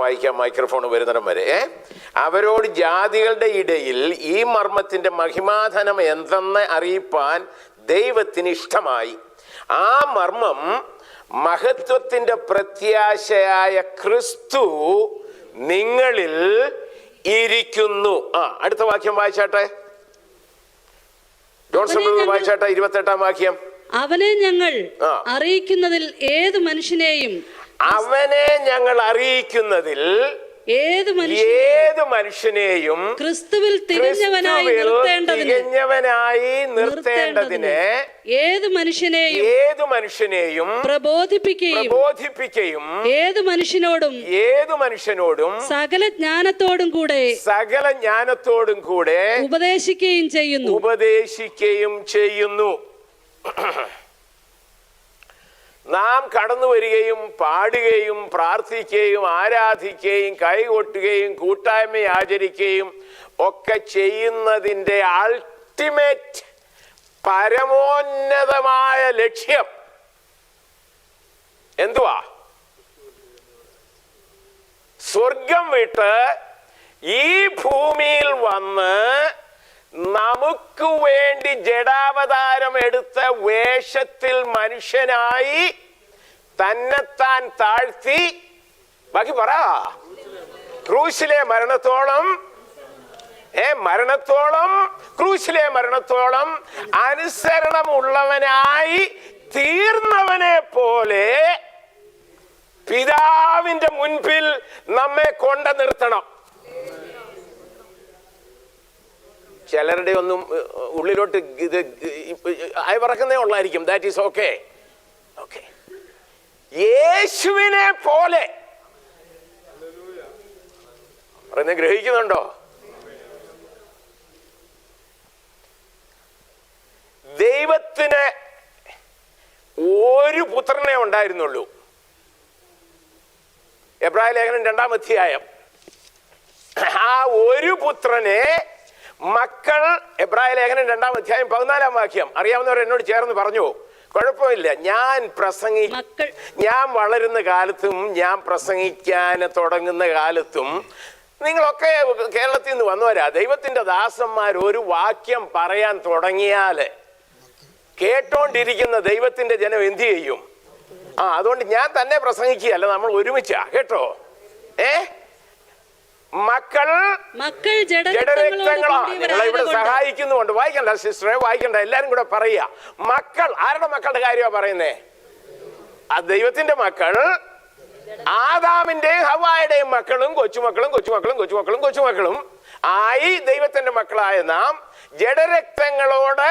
വായിക്കാം മൈക്രോഫോൺ വരുന്നിടം വരെ. അവരോട് ജാതികളുടെ ഇടയിൽ ഈ മർമ്മത്തിന്റെ മഹിമാധനം എന്തെന്ന് അറിയിപ്പാൻ ദൈവത്തിന് ഇഷ്ടമായി. ആ മർമ്മം മഹത്വത്തിന്റെ പ്രത്യാശയായ ക്രിസ്തു നിങ്ങളിൽ ഇരിക്കുന്നു. അടുത്ത വാക്യം വായിച്ചാട്ടെ, ജോൺസൺ വായിച്ചാട്ടെ, 28-ാം വാക്യം. അവനെ ഞങ്ങൾ അറിയിക്കുന്നതിൽ ഏത് മനുഷ്യനെയും ക്രിസ്തുവിൽ തികഞ്ഞവനായി നിർത്തേണ്ടതിന് ഏത് മനുഷ്യനെയും പ്രബോധിപ്പിക്കുകയും ഏത് മനുഷ്യനോടും സകല ജ്ഞാനത്തോടും കൂടെ ഉപദേശിക്കുകയും ചെയ്യുന്നു. നാം കടന്നു വരികയും പാടുകയും പ്രാർത്ഥിക്കുകയും ആരാധിക്കുകയും കൈകൊട്ടുകയും കൂട്ടായ്മ ആചരിക്കുകയും ഒക്കെ ചെയ്യുന്നതിൻ്റെ അൾട്ടിമേറ്റ് പരമോന്നതമായ ലക്ഷ്യം എന്തുവാ? സ്വർഗം വിട്ട് ഈ ഭൂമിയിൽ വന്ന് നമുക്ക് വേണ്ടി ജഡാവതാരം എടുത്ത വേഷത്തിൽ മനുഷ്യനായി തന്നെത്താൻ താഴ്ത്തി, ബാക്കി പറ, ക്രൂശിലെ മരണത്തോളം ക്രൂശിലെ മരണത്തോളം അനുസരണമുള്ളവനായി തീർന്നവനെ പോലെ പിതാവിന്റെ മുൻപിൽ നമ്മെ കൊണ്ടു നിർത്തണം. ചിലരുടെ ഒന്നും ഉള്ളിലോട്ട് ഇത് അയവിറക്കുന്നേ ഉള്ളായിരിക്കും. That is okay. യേശുവിനെ പോലെ പറയുന്നത് ഗ്രഹിക്കുന്നുണ്ടോ? ദൈവത്തിന് ഒരു പുത്രനെ ഉണ്ടായിരുന്നുള്ളൂ. എബ്രായ ലേഖനം 2-ാം അധ്യായം. ആ ഒരു പുത്രനെ മക്കൾ, എബ്രായ ലേഖനം 2-ാം അധ്യായം 14-ാം വാക്യം അറിയാവുന്നവർ എന്നോട് ചേർന്ന് പറഞ്ഞു. കുഴപ്പമില്ല, ഞാൻ വളരുന്ന കാലത്തും ഞാൻ പ്രസംഗിക്കാൻ തുടങ്ങുന്ന കാലത്തും നിങ്ങളൊക്കെ കേരളത്തിൽ നിന്ന് വന്നവരാ. ദൈവത്തിന്റെ ദാസന്മാർ ഒരു വാക്യം പറയാൻ തുടങ്ങിയാൽ കേട്ടോണ്ടിരിക്കുന്ന ദൈവത്തിന്റെ ജനം എന്തു ചെയ്യും? അതുകൊണ്ട് ഞാൻ തന്നെ പ്രസംഗിക്കുകയല്ല, നമ്മൾ ഒരുമിച്ചാ കേട്ടോ. മക്കൾ ജഡരക്തങ്ങളാ. നിങ്ങളെ ഇവിടെ സഹായിക്കുന്നുണ്ട്. വായിക്കണ്ട സിസ്റ്ററെ, വായിക്കണ്ട, എല്ലാരും കൂടെ പറയുക. മക്കൾ ആരുടെ മക്കളുടെ കാര്യമാണ് പറയുന്നേ? ആ ദൈവത്തിന്റെ മക്കൾ, ആദാമിന്റെയും ഹവ്വായുടെയും മക്കളും കൊച്ചുമക്കളും ആയി ദൈവത്തിന്റെ മക്കളായ നാം ജഡരക്തങ്ങളോട്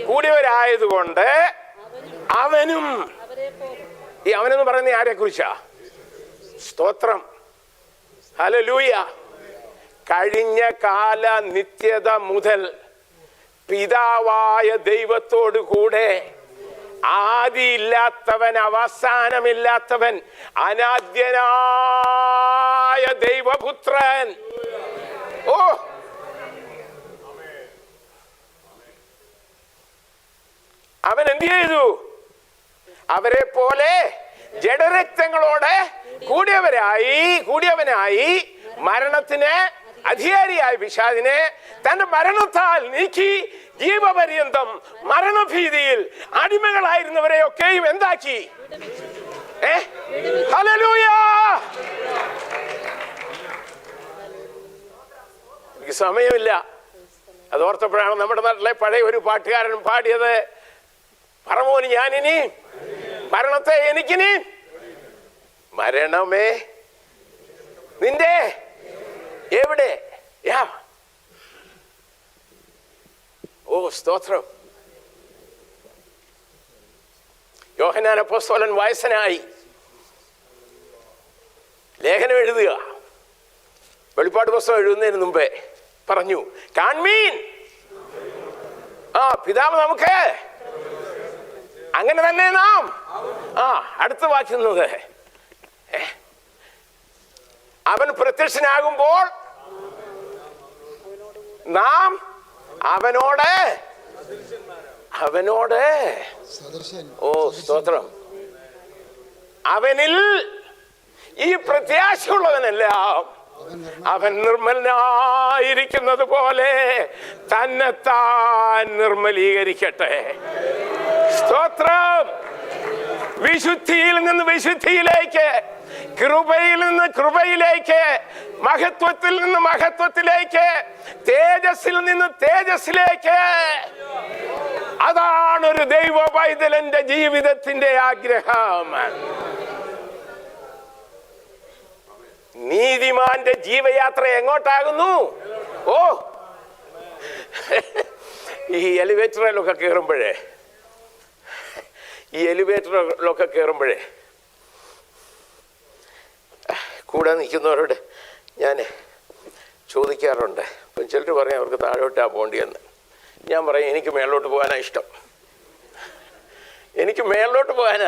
കൂടിയവരായതുകൊണ്ട് അവനും. ഈ അവനെന്ന് പറയുന്ന ആരെ കുറിച്ചാ? സ്തോത്രം, ഹല്ലേലൂയ. കഴിഞ്ഞ കാല നിത്യത മുതൽ പിതാവായ ദൈവത്തോടു കൂടെ ആദിയില്ലാത്തവൻ, അവസാനമില്ലാത്തവൻ, അനാദ്യനായ ദൈവപുത്രൻ. അവൻ എന്ത് ചെയ്തു? അവരെ പോലെ ജഡരക്തങ്ങളോട് കൂടിയവനായി മരണത്തിന് അധികാരിയായ പിശാചിനെ തന്റെ മരണത്താൽ നീക്കി ജീവപര്യന്തം മരണഭീതിയിൽ അടിമകളായിരുന്നവരെയൊക്കെയും എന്താക്കി? ഹല്ലേലൂയ. എനിക്ക് സമയമില്ല, അതോർത്തപ്പോഴാണ് നമ്മുടെ നാട്ടിലെ പഴയ ഒരു പാട്ടുകാരൻ പാടിയത്, പറമോന് ഞാനിനി മരണത്തെ എനിക്കിനി മരണമേ നിന്റെ എവിടെ? സ്തോത്രം. യോഹന്നാൻ അപ്പോസ്തലൻ വയസ്സനായി ലേഖനം എഴുതുക. വെളിപ്പാട് പുസ്തകം എഴുതുന്നതിന് മുമ്പേ പറഞ്ഞു, കാൺമീൻ, പിതാവ് നമുക്ക് അങ്ങനെ തന്നെ നാം. അടുത്ത് വായിക്കുന്നത്, അവൻ പ്രത്യക്ഷനാകുമ്പോൾ നാം അവനോട് സ്തോത്രം, അവനിൽ ഈ പ്രത്യാശയുള്ളവനെല്ലാം അവൻ നിർമ്മലനായിരിക്കുന്നത് പോലെ തന്നെത്താൻ നിർമ്മലീകരിക്കട്ടെ. സ്തോത്രം. വിശുദ്ധിയിൽ നിന്ന് വിശുദ്ധിയിലേക്ക്, കൃപയിൽ നിന്ന് കൃപയിലേക്ക്, മഹത്വത്തിൽ നിന്ന് മഹത്വത്തിലേക്ക്, തേജസ്സിൽ നിന്ന് തേജസ്സിലേക്ക്. അതാണ് ഒരു ദൈവ പൈതലിന്റെ ജീവിതത്തിന്റെ ആഗ്രഹം. നീതിമാന്റെ ജീവയാത്ര എങ്ങോട്ടാകുന്നു? ഓ, ഈ എലിവേറ്ററിലൊക്കെ കയറുമ്പോഴേ കൂടെ നിൽക്കുന്നവരോട് ഞാൻ ചോദിക്കാറുണ്ട്. അപ്പം ചിലർ പറയും അവർക്ക് താഴോട്ടാ പോകേണ്ടിയെന്ന്. ഞാൻ പറയും എനിക്ക് മേളിലോട്ട് പോകാനാണ്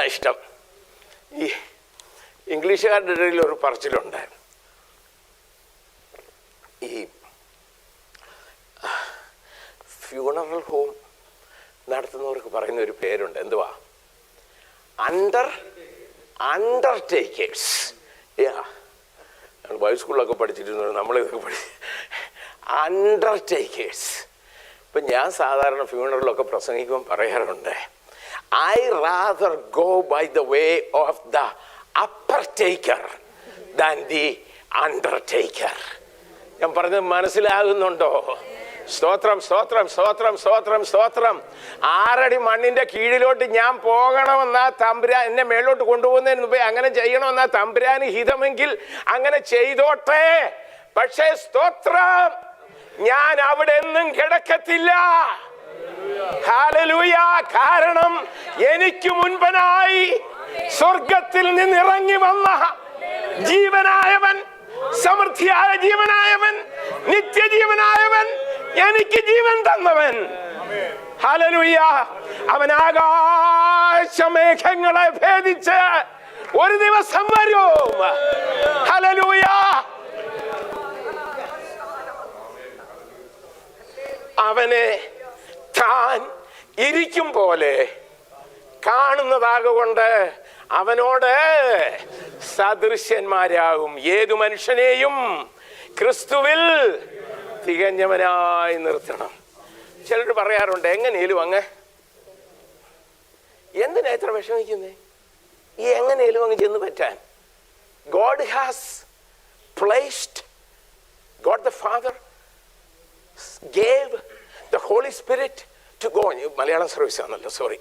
ഇഷ്ടം. ഈ ഇംഗ്ലീഷുകാരുടെ ഇടയിൽ ഒരു പറച്ചിലുണ്ട്. ഈ ഫ്യൂണറൽ ഹോം നടത്തുന്നവർക്ക് പറയുന്ന ഒരു പേരുണ്ട്. എന്തുവാ? അണ്ടർടേക്കേഴ്സ്. ബൈബിൾ സ്കൂളിലൊക്കെ പഠിച്ചിരുന്നു, നമ്മളിതൊക്കെ അണ്ടർടേക്കേഴ്സ്. ഇപ്പം ഞാൻ സാധാരണ ഫ്യൂണറലൊക്കെ പ്രസംഗിക്കുമ്പോൾ പറയാറുണ്ട്, I rather go by the way of the upper taker than the undertaker. ഞാൻ പറഞ്ഞത് മനസ്സിലാകുന്നുണ്ടോ? സ്തോത്രം, സ്തോത്രം, സ്തോത്രം, സ്തോത്രം, സ്തോത്രം. 6 അടി മണ്ണിന്റെ കീഴിലോട്ട് ഞാൻ പോകണമെന്നാ തമ്പുരാൻ എന്നെ മേലോട്ട് കൊണ്ടുപോകുന്നതിന് മുമ്പേ അങ്ങനെ ചെയ്യണമെന്നാ തമ്പുരാന് ഹിതമെങ്കിൽ അങ്ങനെ ചെയ്തോട്ടെ. പക്ഷേ സ്തോത്രം, ഞാൻ അവിടെ ഒന്നും കിടക്കത്തില്ല. ഹല്ലേലൂയ. കാരണം എനിക്ക് മുൻപനായി സ്വർഗത്തിൽ നിന്നിറങ്ങി വന്ന ജീവനായവൻ, സമൃദ്ധിയായ ജീവനായവൻ, നിത്യജീവനായവൻ, എനിക്ക് ജീവൻ തന്നവൻ. ഹല്ലേലൂയ. അവൻ ആകാശമേഘങ്ങളെ ഭേദിച്ച് ഒരു ദിവസം വരും. ഹല്ലേലൂയ. അവനെ താൻ ഇരിക്കും പോലെ കാണുന്നതാകൊണ്ട് അവനോട് സദൃശ്യന്മാരാകും. ഏതു മനുഷ്യനെയും ക്രിസ്തുവിൽ തികഞ്ഞവനായി നിർത്തണം. ചിലർ പറയാറുണ്ട്, എങ്ങനെയും അങ്ങ് എന്തിനാ ഇത്ര വിഷമിക്കുന്നേ? ഈ എങ്ങനെയും അങ്ങ് ചെന്ന് പറ്റാൻ. God has placed, God the Father gave the Holy Spirit to go. Malayalam service ആണല്ലോ, സോറി.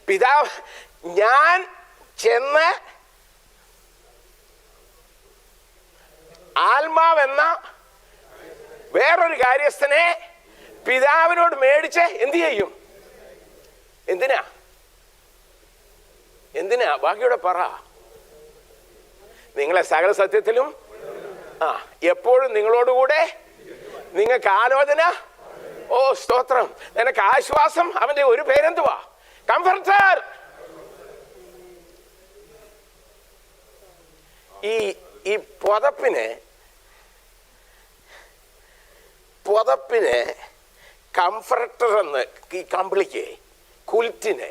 പിതാവ്, ഞാൻ ചെന്ന് ആത്മാവെന്ന വേറൊരു കാര്യസ്ഥനെ പിതാവിനോട് മേടിച്ച് എന്ത് ചെയ്യും? എന്തിനാ ബാക്കിയോടെ പറ. നിങ്ങളെ സകല സത്യത്തിലും എപ്പോഴും നിങ്ങളോടുകൂടെ, നിങ്ങൾക്ക് ആലോചന. ഓ സ്തോത്രം. നിനക്ക് ആശ്വാസം. അവന്റെ ഒരു പേരെന്തുവാ? കംഫർട്ടർ. ഈ പുതപ്പിന് കംഫർട്ടർ എന്ന്, ഈ കമ്പിളിക്ക് കുൽറ്റിന്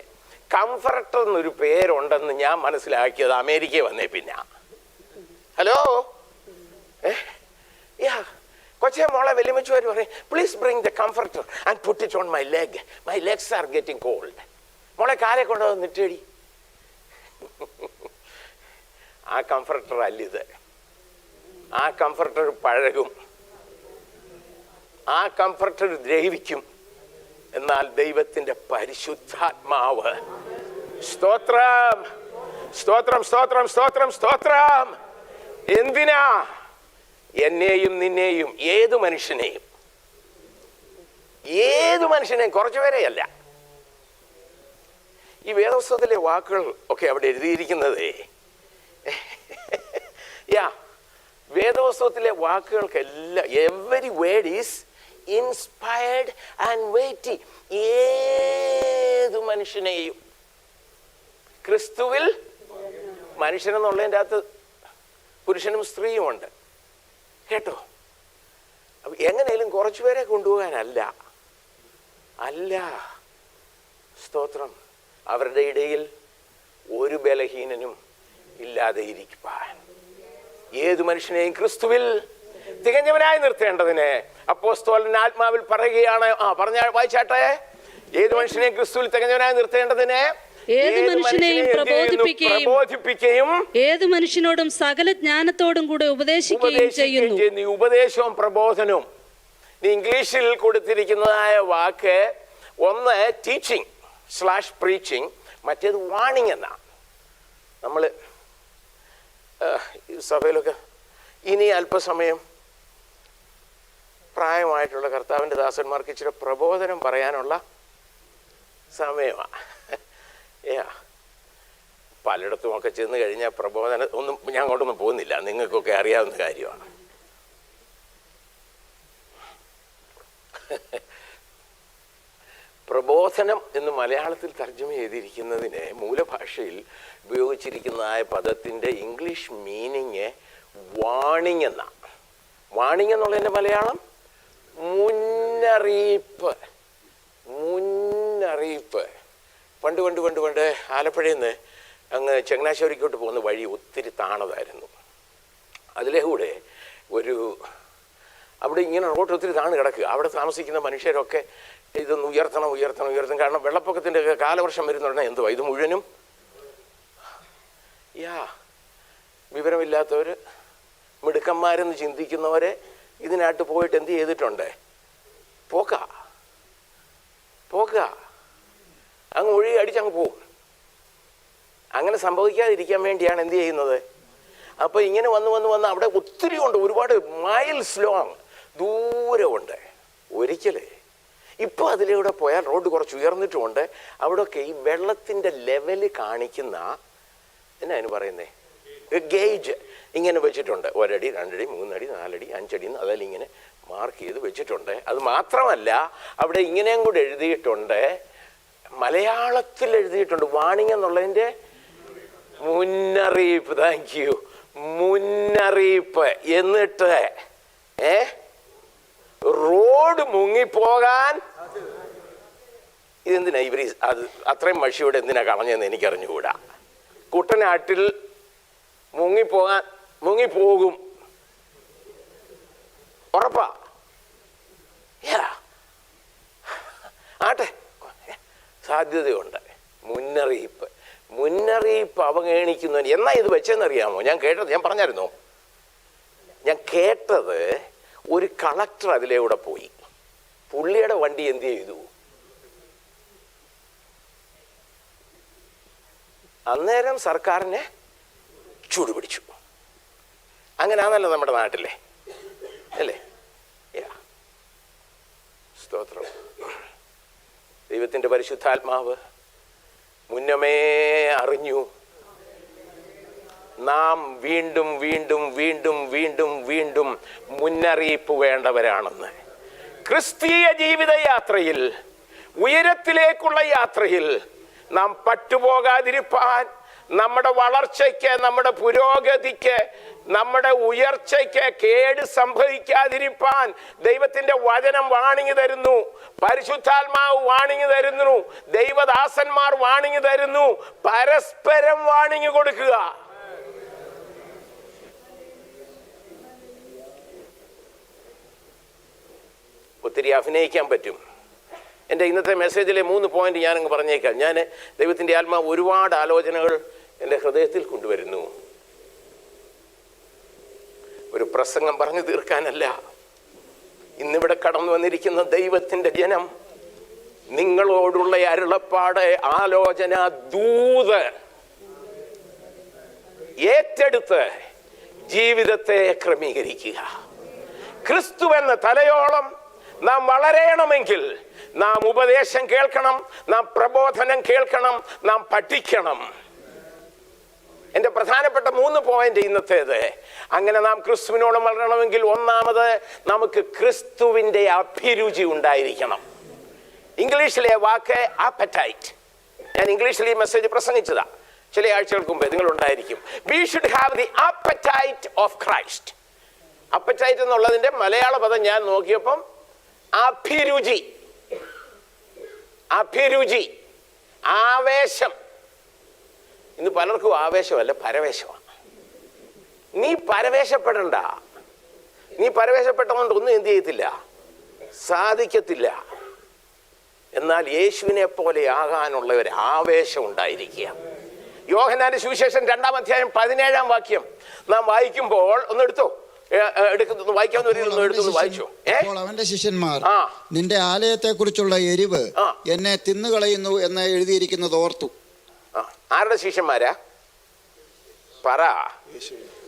കംഫർട്ടർ എന്നൊരു പേരുണ്ടെന്ന് ഞാൻ മനസ്സിലാക്കിയത് അമേരിക്കയിൽ വന്നേ പിന്നെ. ഹലോ, കൊച്ചേ മോളെ വലിയമ്മച്ചുമാർ പറയും, please bring the comforter and put it on my leg, my legs are getting cold. മോളെ കാലെ കൊണ്ടുവന്നിട്ടേടി. ആ കംഫർട്ടർ അല്ലിത്. ആ കംഫർട്ടർ പഴകും, ആ കംഫർട്ടർ ദ്രവിക്കും. എന്നാൽ ദൈവത്തിന്റെ പരിശുദ്ധാത്മാവ്, സ്തോത്രം, സ്തോത്രം, സ്തോത്രം, സ്തോത്രം, സ്തോത്രം. എന്തിനാ? എന്നെയും നിന്നെയും, ഏതു മനുഷ്യനെയും, കുറച്ചുപേരെയല്ല. ഈ വേദപുസ്തകത്തിലെ വാക്കുകൾ ഒക്കെ അവിടെ എഴുതിയിരിക്കുന്നത്, വേദപുസ്തകത്തിലെ വാക്കുകൾക്കെല്ലാം every word is inspired and weighty. ഏതു മനുഷ്യനെയും ക്രിസ്തുവിൽ, മനുഷ്യനെന്നുള്ളതിൻ്റെ അകത്ത് പുരുഷനും സ്ത്രീയും ഉണ്ട് കേട്ടോ. എങ്ങനെയും കുറച്ചുപേരെ കൊണ്ടുപോകാനല്ല. സ്തോത്രം. അവരുടെ ഇടയിൽ ഒരു ബലഹീനനും ഇല്ലാതെ ഇരിക്കുവാൻ. ഏതു മനുഷ്യനെയും ക്രിസ്തുവിൽ തികഞ്ഞവനായി നിർത്തേണ്ടതിന് അപ്പോസ്തലൻ ആത്മാവിൽ പറയുകയാണ്. വായിച്ചാട്ടെ. ഏതു മനുഷ്യനെയും ക്രിസ്തുവിൽ തികഞ്ഞവനായി നിർത്തേണ്ടതിന് ഏത് മനുഷ്യനെയും പ്രബോധിപ്പിക്കുകയും ഏത് മനുഷ്യനോടും സകല ജ്ഞാനത്തോടും കൂടെ ഉപദേശിക്കുകയും ചെയ്യുന്നു. ഈ ഉപദേശവും പ്രബോധനവും ഇംഗ്ലീഷിൽ കൊടുത്തിരിക്കുന്നതായ വാക്ക് ഒന്ന് ടീച്ചിങ് / പ്രീച്ചിങ്, മറ്റേത് വാണിംഗ് എന്നാണ്. നമ്മൾ സഭയിലൊക്കെ ഇനി അല്പസമയം പ്രായമായിട്ടുള്ള കർത്താവിൻ്റെ ദാസന്മാർക്ക് ഇച്ചിരി പ്രബോധനം പറയാനുള്ള സമയമാണ്. പലയിടത്തുമൊക്കെ ചെന്ന് കഴിഞ്ഞാൽ പ്രബോധനം ഒന്നും ഞാൻ അങ്ങോട്ടൊന്നും പോകുന്നില്ല, നിങ്ങൾക്കൊക്കെ അറിയാവുന്ന കാര്യമാണ്. പ്രബോധനം എന്ന് മലയാളത്തിൽ തർജ്ജമ ചെയ്തിരിക്കുന്നതിന് മൂലഭാഷയിൽ ഉപയോഗിച്ചിരിക്കുന്നതായ പദത്തിൻ്റെ ഇംഗ്ലീഷ് മീനിങ് വാണിംഗ് എന്നാണ്. വാണിംഗ് എന്നുള്ളതിൻ്റെ മലയാളം മുന്നറിയിപ്പ്. മുന്നറിയിപ്പ്. പണ്ട് ആലപ്പുഴയിൽ നിന്ന് അങ്ങ് ചങ്ങനാശ്ശേരിക്കോട്ട് പോകുന്ന വഴി ഒത്തിരി താണതായിരുന്നു. അതിലെ കൂടെ അവിടെ ഇങ്ങനെ റോഡ് ഒത്തിരി താണ് കിടക്കുക. അവിടെ താമസിക്കുന്ന മനുഷ്യരൊക്കെ ഇതൊന്ന് ഉയർത്തണം. കാരണം വെള്ളപ്പൊക്കത്തിൻ്റെ കാലവർഷം വരുന്നുടനെ എന്തുവാ ഇത് മുഴുവനും വിവരമില്ലാത്തവർ, മിടുക്കന്മാരെന്ന് ചിന്തിക്കുന്നവരെ ഇതിനായിട്ട് പോയിട്ട് എന്ത് ചെയ്തിട്ടുണ്ട്? പോക്ക അങ്ങ് ഒഴുകി അടിച്ചങ്ങ് പോവും. അങ്ങനെ സംഭവിക്കാതിരിക്കാൻ വേണ്ടിയാണ് എന്ത് ചെയ്യുന്നത്? അപ്പോൾ ഇങ്ങനെ വന്ന് അവിടെ ഒത്തിരി ഉണ്ട്, ഒരുപാട് മൈൽസ് ലോങ് ദൂരമുണ്ട്. ഒരിക്കലേ ഇപ്പോൾ അതിലൂടെ പോയാൽ റോഡ് കുറച്ച് ഉയർന്നിട്ടുമുണ്ട്. അവിടെയൊക്കെ ഈ വെള്ളത്തിൻ്റെ ലെവല് കാണിക്കുന്ന എന്നാ പറയുന്നേ ഗേജ് ഇങ്ങനെ വെച്ചിട്ടുണ്ട്. 1 അടി 2 അടി 3 അടി 4 അടി 5 അടി എന്ന് അതിലിങ്ങനെ മാർക്ക് ചെയ്ത് വെച്ചിട്ടുണ്ട്. അത് മാത്രമല്ല അവിടെ ഇങ്ങനെയും കൂടെ എഴുതിയിട്ടുണ്ട്, മലയാളത്തിൽ എഴുതിയിട്ടുണ്ട്, വാണിംഗ് എന്നുള്ളതിൻ്റെ മുന്നറിയിപ്പ്. Thank you. മുന്നറിയിപ്പ്. എന്നിട്ട് റോഡ് മുങ്ങിപ്പോകാൻ ഇതെന്തിനാ ഇവർ അത് അത്രയും മഷിയോടെ എന്തിനാ കളഞ്ഞതെന്ന് എനിക്കറിഞ്ഞുകൂടാ. കുട്ടനാട്ടിൽ മുങ്ങിപ്പോകും, ഉറപ്പാ. ആട്ടെ, സാധ്യതയുണ്ട്. മുന്നറിയിപ്പ് അവഗണിക്കുന്നവൻ. എന്നാ ഇത് വെച്ചെന്നറിയാമോ? ഞാൻ പറഞ്ഞായിരുന്നോ? ഞാൻ കേട്ടത് ഒരു കളക്ടർ അതിലൂടെ പോയി. പുള്ളിയുടെ വണ്ടി എന്ത് ചെയ്തു? അന്നേരം സർക്കാരിനെ ചൂടുപിടിച്ചു. അങ്ങനെയാണല്ലോ നമ്മുടെ നാട്ടിലെ, അല്ലേ? സ്തോത്രം. ദൈവത്തിൻ്റെ പരിശുദ്ധാത്മാവ് മുന്നമേ അറിഞ്ഞു നാം വീണ്ടും മുന്നറിയിപ്പ് വേണ്ടവരാണെന്ന്. ക്രിസ്തീയ ജീവിതയാത്രയിൽ, ഉയരത്തിലേക്കുള്ള യാത്രയിൽ നാം പറ്റുപോകാതിരിപ്പാൻ, നമ്മുടെ വളർച്ചയ്ക്ക്, നമ്മുടെ പുരോഗതിക്ക്, നമ്മുടെ ഉയർച്ചയ്ക്ക് കേട് സംഭവിക്കാതിരിപ്പാൻ ദൈവത്തിൻ്റെ വചനം വാണിംഗ് തരുന്നു. പരിശുദ്ധാത്മാവ് വാണിംഗ് തരുന്നു. ദൈവദാസന്മാർ വാണിംഗ് തരുന്നു. പരസ്പരം വാണിംഗ് കൊടുക്കുക. ഒത്തിരി അഭിനയിക്കാൻ പറ്റും. എൻ്റെ ഇന്നത്തെ മെസ്സേജിലെ 3 പോയിന്റ് ഞാനങ്ങ് പറഞ്ഞേക്കാം. ഞാൻ ദൈവത്തിൻ്റെ ആത്മാവ് ഒരുപാട് ആലോചനകൾ എൻ്റെ ഹൃദയത്തിൽ കൊണ്ടുവരുന്നു. ഒരു പ്രസംഗം പറഞ്ഞു തീർക്കാനല്ല. ഇന്നിവിടെ കടന്നു വന്നിരിക്കുന്ന ദൈവത്തിൻ്റെ ജനം നിങ്ങളോടുള്ള അരുളപ്പാട്, ആലോചന, ദൂത് ഏറ്റെടുത്ത് ജീവിതത്തെ ക്രമീകരിക്കുക. ക്രിസ്തു എന്ന തലയോളം നാം വളരണമെങ്കിൽ നാം ഉപദേശം കേൾക്കണം, നാം പ്രബോധനം കേൾക്കണം, നാം പഠിക്കണം. എൻ്റെ പ്രധാനപ്പെട്ട 3 പോയിന്റ് ഇന്നത്തേത്. അങ്ങനെ നാം ക്രിസ്തുവിനോട് വളരണമെങ്കിൽ ഒന്നാമത് നമുക്ക് ക്രിസ്തുവിൻ്റെ അഭിരുചി ഉണ്ടായിരിക്കണം. ഇംഗ്ലീഷിലെ വാക്ക് ആപ്പറ്റൈറ്റ്. ഞാൻ ഇംഗ്ലീഷിൽ ഈ മെസ്സേജ് പ്രസംഗിച്ചതാ ചില ആഴ്ചകൾക്ക് മുമ്പേ. നിങ്ങളുണ്ടായിരിക്കും. We should have the appetite of Christ. Appetite എന്നുള്ളതിൻ്റെ മലയാള പദം ഞാൻ നോക്കിയപ്പം അഭിരുചി, ആവേശം. ഇന്ന് പലർക്കും ആവേശമല്ല, പരവേശമാണ്. നീ പരവേശപ്പെടണ്ട. നീ പരവേശപ്പെട്ടതുകൊണ്ട് ഒന്നും എന്ത് ചെയ്യത്തില്ല, സാധിക്കത്തില്ല. എന്നാൽ യേശുവിനെ പോലെ ആകാനുള്ള ഒരു ആവേശം ഉണ്ടായിരിക്കുക. യോഹന്നാന്റെ സുവിശേഷം 2-ാം അധ്യായം 17-ാം വാക്യം നാം വായിക്കുമ്പോൾ ഒന്നെടുത്തോ, അവന്റെ ശിഷ്യന്മാർ നിന്റെ ആലയത്തെ കുറിച്ചുള്ള എരിവ് എന്നെ തിന്നുകളയുന്നു എന്ന് എഴുതിയിരിക്കുന്നത് ഓർത്തു. ആരുടെ ശിഷ്യന്മാരാ? പറ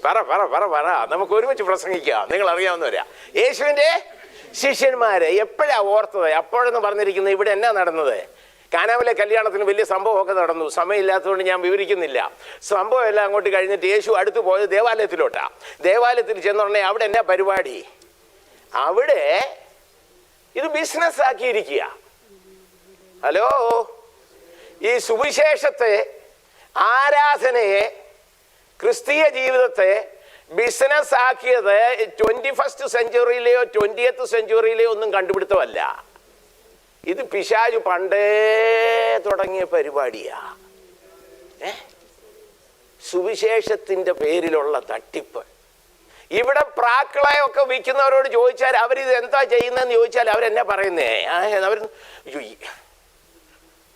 പറ പറ പറ പറ നമുക്ക് ഒരുമിച്ച് പ്രസംഗിക്കാം. നിങ്ങൾ അറിയാവുന്നവരാ യേശുവിന്റെ ശിഷ്യന്മാരെ. എപ്പോഴാ ഓർത്തത്? അപ്പോഴെന്ന് പറഞ്ഞിരിക്കുന്നത് ഇവിടെ എന്നാ നടന്നത്? കാനാവിലെ കല്യാണത്തിന് വലിയ സംഭവമൊക്കെ നടന്നു. സമയമില്ലാത്തതുകൊണ്ട് ഞാൻ വിവരിക്കുന്നില്ല. സംഭവം എല്ലാം അങ്ങോട്ട് കഴിഞ്ഞിട്ട് യേശു അടുത്ത് പോയത് ദേവാലയത്തിലോട്ടാ. ദേവാലയത്തിൽ ചെന്നുടനെ അവിടെ എന്നാ പരിപാടി? അവിടെ ഇത് ബിസിനസ് ആക്കിയിരിക്കുക. ഹലോ, ഈ സുവിശേഷത്തെ, ആരാധനയെ, ക്രിസ്തീയ ജീവിതത്തെ ബിസിനസ് ആക്കിയത് 21st സെഞ്ചുറിയിലെയോ 20th സെഞ്ചുറിയിലെയോ ഒന്നും കണ്ടുപിടുത്തമല്ല. ഇത് പിശാചു പണ്ടേ തുടങ്ങിയ പരിപാടിയാ. സുവിശേഷത്തിന്റെ പേരിലുള്ള തട്ടിപ്പ്. ഇവിടെ പ്രാക്കളെയൊക്കെ വിൽക്കുന്നവരോട് ചോദിച്ചാൽ അവരിത് എന്താ ചെയ്യുന്നതെന്ന് ചോദിച്ചാൽ അവരെന്നാ പറയുന്നേ? അവർ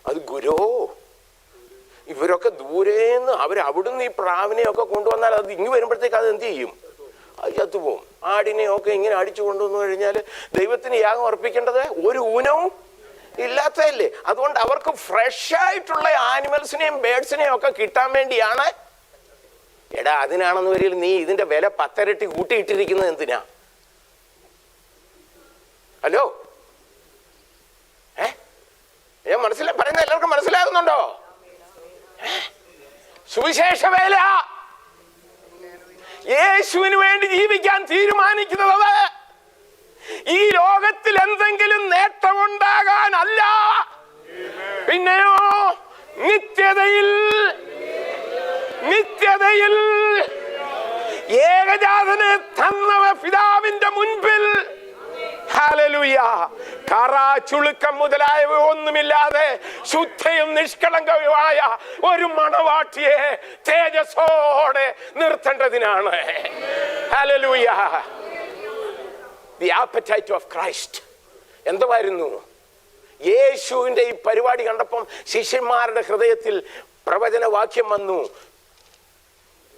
അത് ഗുരോ, ഇവരൊക്കെ ദൂരേന്ന് അവരവിടുന്ന് ഈ പ്രാവിനെയൊക്കെ കൊണ്ടുവന്നാൽ അത് ഇങ്ങ് വരുമ്പോഴത്തേക്ക് അത് എന്ത് ചെയ്യും? അത് ചത്തുപോകും. ആടിനെയൊക്കെ ഇങ്ങനെ അടിച്ചു കൊണ്ടുവന്നു കഴിഞ്ഞാൽ ദൈവത്തിന് യാഗം അർപ്പിക്കേണ്ടത് ഒരു ഊനവും ഇല്ലാത്തതല്ലേ. അതുകൊണ്ട് അവർക്ക് ഫ്രഷ് ആയിട്ടുള്ള ആനിമൽസിനെയും ബേഡ്സിനെയും ഒക്കെ കിട്ടാൻ വേണ്ടിയാണ്. എടാ, അതിനാണെന്ന് വരിൽ നീ ഇതിന്റെ വില 10 ഇരട്ടി കൂട്ടിയിട്ടിരിക്കുന്നത് എന്തിനാ? ഹലോ, ഞാൻ പറയുന്നത് എല്ലാവർക്കും മനസ്സിലാകുന്നുണ്ടോ? സുവിശേഷ വേല, യേശുവിന് വേണ്ടി ജീവിക്കാൻ തീരുമാനിക്കുന്നത് ഈ ലോകത്തിൽ എന്തെങ്കിലും നേട്ടമുണ്ടാകാനല്ല, പിന്നെയോ നിത്യതയിൽ ഏകജാതനെ തന്നവ പിതാവിന്റെ മുൻപിൽ, ഹല്ലേലൂയ, കറ ചുളുക്കം മുതലായവ ഒന്നുമില്ലാതെ ശുദ്ധയും നിഷ്കളങ്കവുമായ ഒരു മണവാട്ടിയെ തേജസ്സോടെ നിർത്തേണ്ടതിനാണ്. Hallelujah. The appetite of Christ എന്തുവായിരുന്നു? യേശുവിന്റെ ഈ പരിപാടി കണ്ടപ്പം ശിഷ്യന്മാരുടെ ഹൃദയത്തിൽ പ്രവചനവാക്യം വന്നു.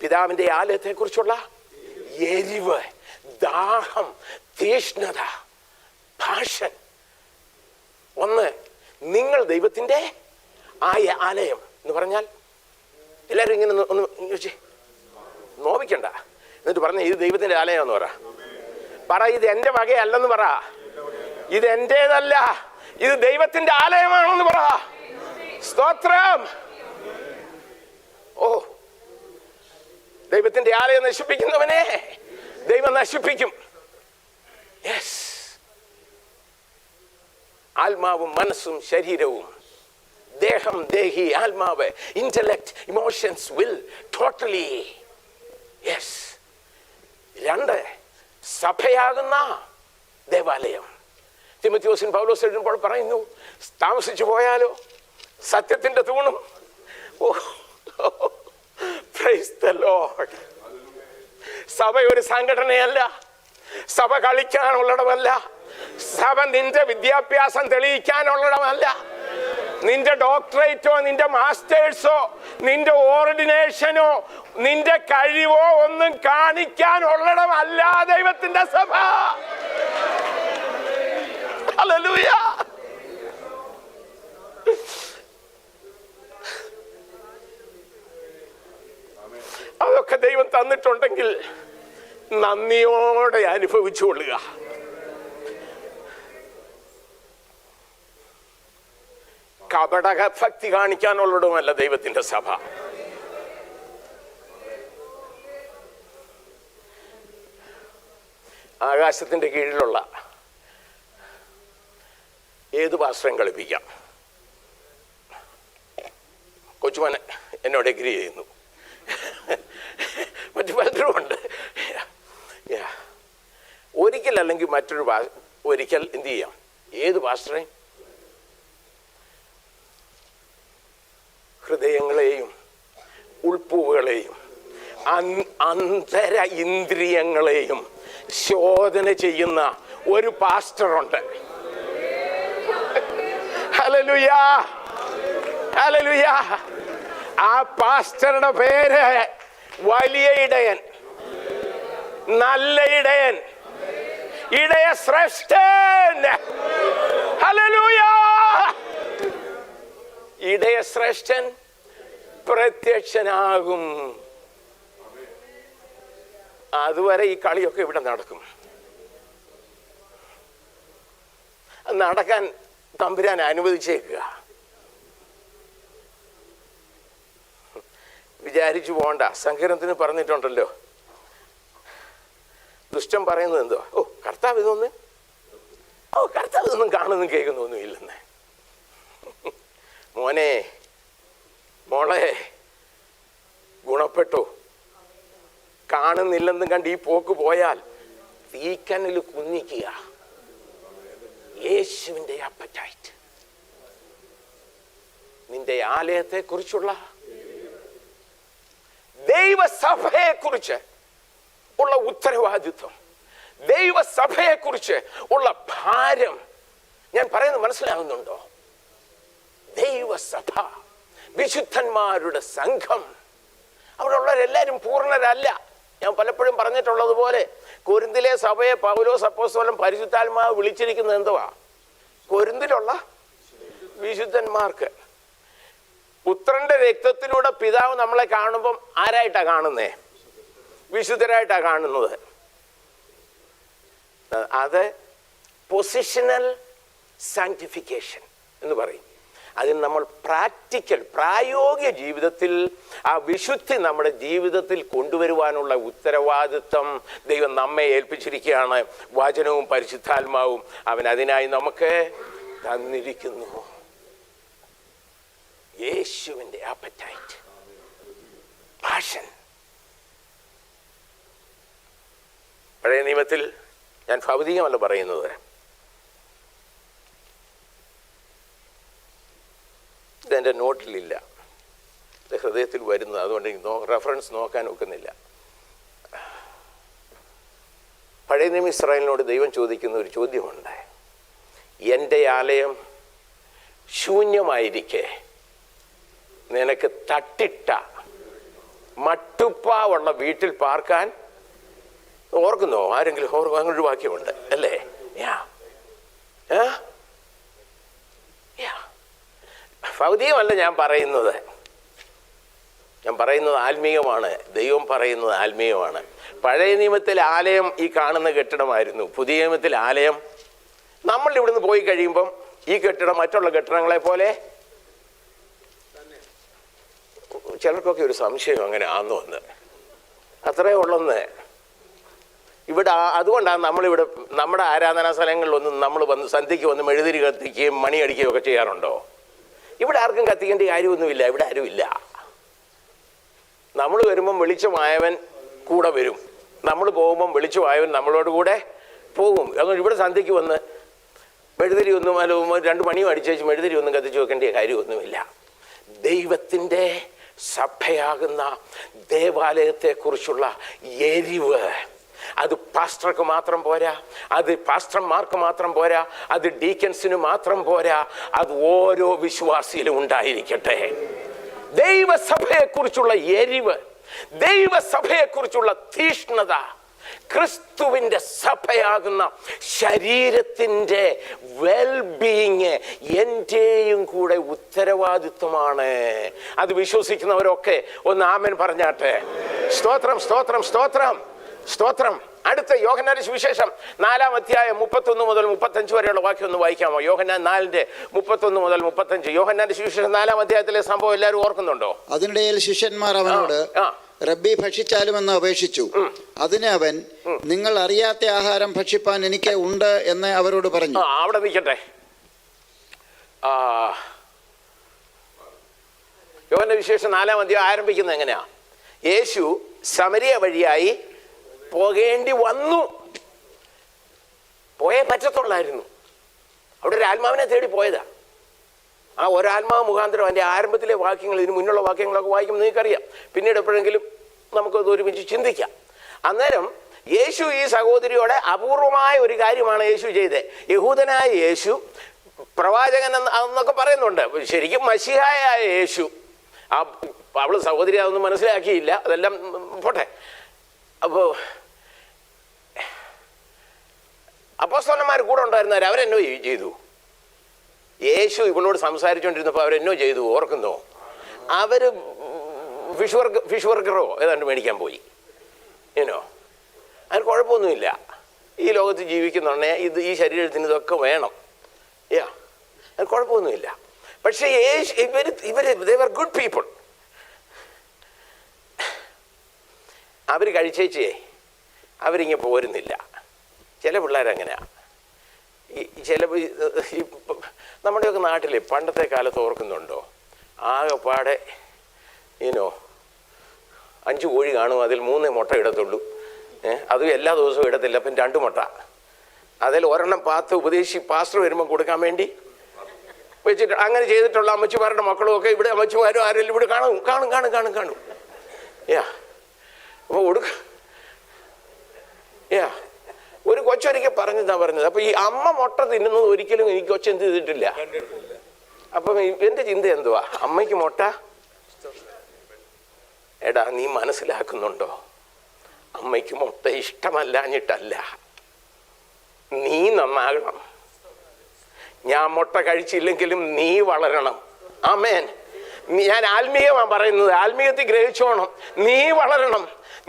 പിതാവിന്റെ ആലയത്തെ കുറിച്ചുള്ള എരിവ്, ദാഹം, തീഷ്ണത, പാഷൻ. ഒന്ന്, നിങ്ങൾ ദൈവത്തിന്റെ ആലയം എന്ന് പറഞ്ഞാൽ എല്ലാവരും ഇങ്ങനെ ഒന്ന് നോവിക്കണ്ട. എന്നിട്ട് പറഞ്ഞ ഇത് ദൈവത്തിന്റെ ആലയം എന്ന് പറ. ഇത് എന്റെ വകയല്ലെന്ന് പറ. ഇത് എന്റേതല്ല, ഇത് ദൈവത്തിന്റെ ആലയമാണെന്ന് പറ. സ്തോത്രം. ഓ, ദൈവത്തിന്റെ ആലയം നശിപ്പിക്കുന്നവനെ ദൈവം നശിപ്പിക്കും. യെസ്. ആത്മാവും മനസ്സും ശരീരവും, ദേഹം, ദേഹി, ആത്മാവ്, intellect, emotions, will, totally. Yes. 2, സഭയാകുന്ന ദേവാലയം. തിമോഥെയോസിന് പൗലോസ് എഴുതുമ്പോൾ പറയുന്നു, താമസിച്ചു പോയാലോ സത്യത്തിന്റെ തൂണും. Praise the Lord. സഭ ഒരു സംഘടനയല്ല, സഭ കളിക്കാനുള്ളടമല്ല, സഭ നിന്റെ വിദ്യാഭ്യാസം തെളിയിക്കാനുള്ളടമല്ല, നിന്റെ ഡോക്ടറേറ്റോ നിന്റെ മാസ്റ്റേഴ്സോ നിന്റെ ഓർഡിനേഷനോ നിന്റെ കഴിവോ ഒന്നും കാണിക്കാനുള്ളടമല്ല ദൈവത്തിന്റെ സഭ. ഹല്ലേലൂയ. അതൊക്കെ ദൈവം തന്നിട്ടുണ്ടെങ്കിൽ നന്ദിയോടെ അനുഭവിച്ചുകൊള്ളുക. കപടഭക്തി കാണിക്കാനുള്ളതുമല്ല ദൈവത്തിന്റെ സഭ. ആകാശത്തിന്റെ കീഴിലുള്ള ഏത് പാസ്റ്ററേയും കളിപ്പിക്കാം. കൊച്ചുമോൻ എന്നോട് എഗ്രി ചെയ്യുന്നു, മറ്റു പലരുമുണ്ട്. ഒരിക്കൽ അല്ലെങ്കിൽ ഒരിക്കൽ എന്ത് ചെയ്യാം, ഏത് പാസ്റ്ററേയും ഹൃദയങ്ങളെയും ഉൾപ്പൂവുകളെയും അന്തര ഇന്ദ്രിയങ്ങളെയും ശോധന ചെയ്യുന്ന ഒരു പാസ്റ്ററുണ്ട്. Hallelujah, hallelujah. ആ പാസ്റ്ററുടെ പേര് വലിയ ഇടയൻ, നല്ല ഇടയൻ, ഇടയ ശ്രേഷ്ഠൻ. ഹല്ലേലൂയ. ഇടയ ശ്രേഷ്ഠൻ പ്രത്യക്ഷനാകും. അതുവരെ ഈ കളിയൊക്കെ ഇവിടെ നടക്കും. നടക്കാൻ തമ്പുരാൻ അനുവദിച്ചേക്കുക. വിചാരിച്ചു പോകണ്ട. സങ്കീർത്തനത്തിന് പറഞ്ഞിട്ടുണ്ടല്ലോ, ദുഷ്ടൻ പറയുന്നത് എന്തോ, കർത്താവ് ഇതൊന്നും കാണുന്നു കേൾക്കുന്നൊന്നും ഇല്ലെന്ന്. മോനെ, മോളെ, ഗുണപ്പെട്ടു. കാണുന്നില്ലെന്നും കണ്ട് ഈ പോക്ക് പോയാൽ തീക്കനൽ കുന്നിക്കുക. യേശുവിൻ്റെ അപ്പറ്റൈറ്റ്, നിന്റെ ആലയത്തെ കുറിച്ചുള്ള, ദൈവസഭയെ കുറിച്ച് ഉള്ള ഉത്തരവാദിത്വം, ദൈവസഭയെ കുറിച്ച് ഉള്ള ഭാരം ഞാൻ പറയുന്നത് മനസ്സിലാകുന്നുണ്ടോ? ദൈവസഭ, വിശുദ്ധന്മാരുടെ സംഘം, അവിടെ ഉള്ളവരെല്ലാവരും പൂർണ്ണരല്ല. ഞാൻ പലപ്പോഴും പറഞ്ഞിട്ടുള്ളതുപോലെ കൊരിന്തിലെ സഭയെ പൗലോസ് അപ്പോസ്തലൻ പരിശുദ്ധാത്മാവ് വിളിച്ചിരിക്കുന്നത് എന്തുവാ? കൊരിന്തിലുള്ള വിശുദ്ധന്മാർക്ക്. പുത്രന്റെ രക്തത്തിലൂടെ പിതാവ് നമ്മളെ കാണുമ്പം ആരായിട്ടാ കാണുന്നേ? വിശുദ്ധരായിട്ടാ കാണുന്നത്. അത് പൊസിഷണൽ സാങ്ക്ടിഫിക്കേഷൻ എന്ന് പറയും. അതിന് നമ്മൾ പ്രായോഗിക ജീവിതത്തിൽ ആ വിശുദ്ധി നമ്മുടെ ജീവിതത്തിൽ കൊണ്ടുവരുവാനുള്ള ഉത്തരവാദിത്വം ദൈവം നമ്മെ ഏൽപ്പിച്ചിരിക്കുകയാണ്. വചനവും പരിശുദ്ധാത്മാവും അവൻ അതിനായി നമുക്ക് തന്നിരിക്കുന്നു. യേശുവിൻ്റെ അപ്പറ്റൈറ്റ്, പാഷൻ. പഴയ നിയമത്തിൽ, ഞാൻ ഭൗതികമല്ല പറയുന്നത്, ഇതെൻ്റെ നോട്ടിലില്ല, ഇത് ഹൃദയത്തിൽ വരുന്നത്, അതുകൊണ്ട് റെഫറൻസ് നോക്കാൻ ഒക്കുന്നില്ല. പഴയ നിയമ ഇസ്രായേലിനോട് ദൈവം ചോദിക്കുന്ന ഒരു ചോദ്യമുണ്ട്. എൻ്റെ ആലയം ശൂന്യമായിരിക്കെ നിനക്ക് തട്ടിട്ട മട്ടുപ്പാവുള്ള വീട്ടിൽ പാർക്കാൻ ഓർക്കുന്നോ? ആരെങ്കിലും അങ്ങനൊരു വാക്യമുണ്ട് അല്ലേ? ഭൗതികമല്ല ഞാൻ പറയുന്നത് ആത്മീയമാണ്. ദൈവം പറയുന്നത് ആത്മീയമാണ്. പഴയ നിയമത്തിൽ ആലയം ഈ കാണുന്ന കെട്ടിടമായിരുന്നു. പുതിയ നിയമത്തിൽ ആലയം, നമ്മൾ ഇവിടുന്ന് പോയി കഴിയുമ്പം ഈ കെട്ടിടം മറ്റുള്ള കെട്ടിടങ്ങളെ പോലെ, ചിലർക്കൊക്കെ ഒരു സംശയം അങ്ങനെ ആണെന്ന് വന്ന്, അത്രേ ഉള്ളെന്ന്. ഇവിടെ അതുകൊണ്ടാണ് നമ്മളിവിടെ നമ്മുടെ ആരാധനാ സ്ഥലങ്ങളിലൊന്നും നമ്മൾ വന്ന് സന്ധ്യയ്ക്ക് വന്ന് മെഴുതിരി കത്തിക്കുകയും മണി അടിക്കുകയും ഒക്കെ ചെയ്യാറുണ്ടോ? ഇവിടെ ആർക്കും കത്തിക്കേണ്ട കാര്യമൊന്നുമില്ല. ഇവിടെ ആരുമില്ല. നമ്മൾ വരുമ്പം വെളിച്ചമായവൻ കൂടെ വരും, നമ്മൾ പോകുമ്പം വെളിച്ചമായവൻ നമ്മളോട് കൂടെ പോകും. അതുകൊണ്ട് ഇവിടെ സന്ധ്യയ്ക്ക് വന്ന് മെഴുതിരി ഒന്നും അല്ല 2 മണിയും അടിച്ചേച്ച് മെഴുതിരി ഒന്നും കത്തിച്ച് വെക്കേണ്ട കാര്യമൊന്നുമില്ല. ദൈവത്തിൻ്റെ സഭയാകുന്ന ദേവാലയത്തെക്കുറിച്ചുള്ള എരിവ്, അത് പാസ്റ്റർക്ക് മാത്രം പോരാ, അത് പാസ്റ്റർമാർക്ക് മാത്രം പോരാ, അത് ഡീക്കൻസിന് മാത്രം പോരാ, അത് ഓരോ വിശ്വാസിയിലും ഉണ്ടായിരിക്കട്ടെ. ദൈവസഭയെക്കുറിച്ചുള്ള എരിവ്, ദൈവസഭയെക്കുറിച്ചുള്ള തീഷ്ണത, ക്രിസ്തുവിൻ്റെ സഭയാകുന്ന ശരീരത്തിൻ്റെ വെൽബീയിങ് എൻ്റെയും കൂടെ ഉത്തരവാദിത്വമാണ്. അത് വിശ്വസിക്കുന്നവരൊക്കെ ഒന്ന് ആമേൻ പറഞ്ഞാട്ടെ. സ്തോത്രം, സ്തോത്രം, സ്തോത്രം, സ്തോത്രം. അടുത്ത യോഹന്നാന്റെ സുവിശേഷം 4-ാം അധ്യായം 31 മുതൽ 35 വരെയുള്ള വാക്യം ഒന്ന് വായിക്കാമോ? യോഹന്നാൻ 4:31 മുതൽ 35. യോഹന്നാന്റെ സുവിശേഷം 4-ാം അധ്യായത്തിലെ സംഭവം എല്ലാവരും ഓർക്കുന്നുണ്ടോ? അതിനിടയിൽ ശിഷ്യന്മാർ അവനോട് റബ്ബി ഭക്ഷിച്ചാലുമെന്ന് അപേക്ഷിച്ചു. അതിന് അവൻ, നിങ്ങൾ അറിയാത്ത ആഹാരം ഭക്ഷിപ്പാൻ എനിക്ക് ഉണ്ട് എന്ന് അവരോട് പറഞ്ഞു. അവിടെ നിൽക്കട്ടെ. യോഹന്നാന്റെ വിശേഷം 4-ാം അധ്യായം ആരംഭിക്കുന്നത് എങ്ങനെയാ? യേശു സമരിയ വഴിയായി പോകേണ്ടി വന്നു. പോയേ പറ്റത്തുള്ളായിരുന്നു. അവിടെ ഒരു ആത്മാവിനെ തേടി പോയതാ. ആ ഒരാത്മാവ് മുഖാന്തരം അതിൻ്റെ ആരംഭത്തിലെ വാക്യങ്ങൾ, ഇതിന് മുന്നുള്ള വാക്യങ്ങളൊക്കെ വായിക്കുമ്പോൾ നിങ്ങൾക്കറിയാം. പിന്നീട് എപ്പോഴെങ്കിലും നമുക്കത് ഒരുമിച്ച് ചിന്തിക്കാം. അന്നേരം യേശു ഈ സഹോദരിയോടെ അപൂർവമായ ഒരു കാര്യമാണ് യേശു ചെയ്തത്. യഹൂദനായ യേശു, പ്രവാചകൻ എന്നൊക്കെ പറയുന്നുണ്ട്, ശരിക്കും മശിഹായ യേശു. അവള് സഹോദരി അതൊന്നും മനസ്സിലാക്കിയില്ല, അതെല്ലാം പോട്ടെ. അപ്പോൾ അപ്പോസ്തലന്മാർ കൂടെ ഉണ്ടായിരുന്നവർ അവരെന്നോ ചെയ്തു. യേശു ഇവളോട് സംസാരിച്ചുകൊണ്ടിരുന്നപ്പോൾ അവരെന്നോ ചെയ്തു ഓർക്കുന്നോ? അവർ ഫിഷ് വർക്കറോ ഏതാണ്ട് മേടിക്കാൻ പോയി. ഏനോ അതിന് കുഴപ്പമൊന്നുമില്ല. ഈ ലോകത്ത് ജീവിക്കുന്നുണ്ടേ ഇത് ഈ ശരീരത്തിന് ഇതൊക്കെ വേണം. അത് കുഴപ്പമൊന്നുമില്ല. പക്ഷേ they were good people. അവർ കഴിച്ചേച്ചേ അവരിങ്ങനെ പോരുന്നില്ല. ചില പിള്ളേരങ്ങനെയാണ്. നമ്മുടെയൊക്കെ നാട്ടിൽ പണ്ടത്തെ കാലത്ത് ഓർക്കുന്നുണ്ടോ? ആകെപ്പാടെ 5 കോഴി കാണും, അതിൽ 3 മുട്ട ഇടത്തുള്ളൂ. അതും എല്ലാ ദിവസവും ഇടത്തില്ല, അപ്പം 2 മുട്ട. അതിൽ ഒരെണ്ണം പാസ്റ്റർ വരുമ്പോൾ കൊടുക്കാൻ വേണ്ടി വെച്ചിട്ട് അങ്ങനെ ചെയ്തിട്ടുള്ള അമ്മച്ചിമാരുടെ മക്കളും ഒക്കെ ഇവിടെ അമ്മച്ചിമാരും ആരെങ്കിലും ഇവിടെ കാണും. അപ്പോൾ ഒരു കൊച്ചൊരിക്കൽ പറഞ്ഞതാണ് പറഞ്ഞത്. അപ്പോൾ ഈ അമ്മ മുട്ട തിന്നുന്നത് ഒരിക്കലും ഈ കൊച്ചെന്ത് ചെയ്തിട്ടില്ല. അപ്പം എൻ്റെ ചിന്ത എന്തുവാ? അമ്മയ്ക്ക് മുട്ട, എടാ നീ മനസ്സിലാക്കുന്നുണ്ടോ? അമ്മയ്ക്ക് മുട്ട ഇഷ്ടമല്ലാഞ്ഞിട്ടല്ല, നീ നന്നാകണം. ഞാൻ മുട്ട കഴിച്ചില്ലെങ്കിലും നീ വളരണം. ആമേൻ. ഞാൻ ആത്മീയമാണ് പറയുന്നത്, ആത്മീയത്തിൽ ഗ്രഹിച്ചോണം. നീ വളരണം,